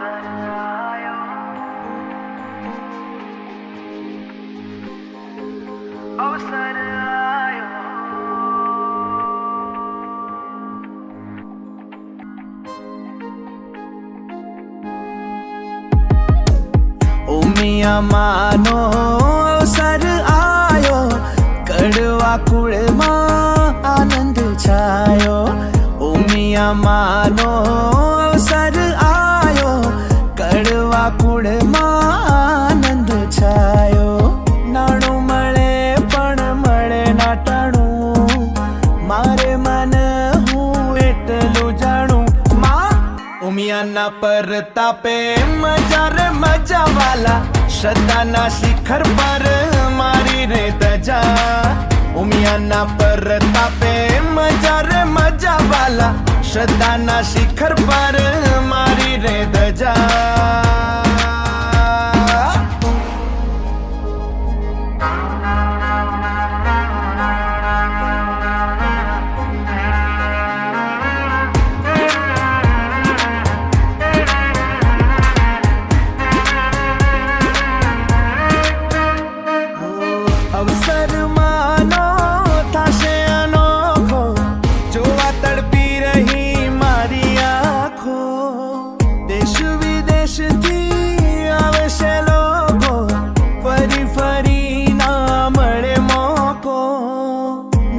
अवसर आयो, अवसर आयो। ओ मिया मानो अवसर आयो, कड़वा कुड़ में आनंद छायो। ओ मिया मानो अवसर आयो, कड़वा कुड़ में आनंद छायो। नाणु मळे पण मळे नाटाणु, मारे मन हूँ एटलू जाणु। मां उमियाना परतापे मजा रे मजा वाला, श्रद्धाना शिखर पर मारी रे दजा। उमियाना परतापे मजा रे मजा वाला, श्रद्धाना शिखर पर मारी रे दजा। अवसर मानो थाशे अनोखो, जोवा तड़पी रही मारी आँखो। देश विदेश थी आवे छे लोगो, फरी फरी ना मळे मोको।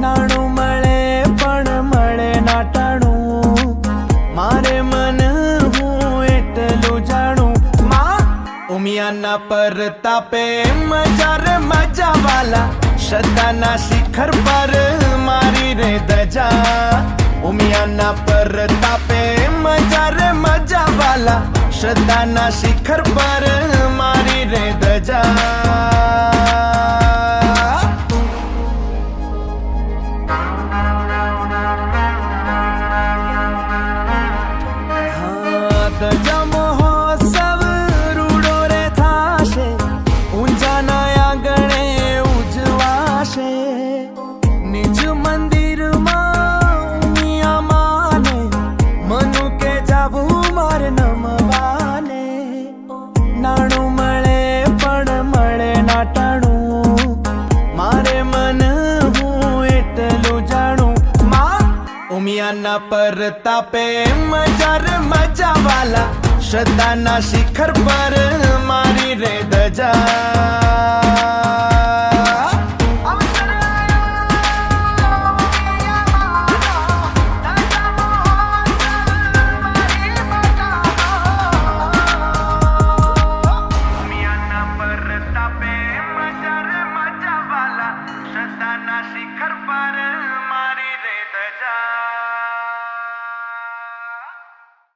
नाणु मळे पण मळे नाटाणु, मारे मन हूँ एटलू जाणु। मां उमियाना परतापे मजा रे मजा वाला, श्रद्धाना शिखर पर मारी रे दजा। उमियाना परतापे मजा रे मजा वाला, श्रद्धाना शिखर पर मारी रे दजा। हाँ, दजा महोत्सव रूडो रे थाशे, ऊंचा नया गणे उजवाशे। निज मंदिर में उमिया माने, मनु के जाबू मारे नमवाने। नाणु मळे पण मळे नाटाणु, मारे मन हूँ एटलू जाणु। मां उमियाना परतापे मजा रे मजा वाला, श्रद्धाना शिखर पर मारी रे दजा। शिखर पर मारी रे दजा।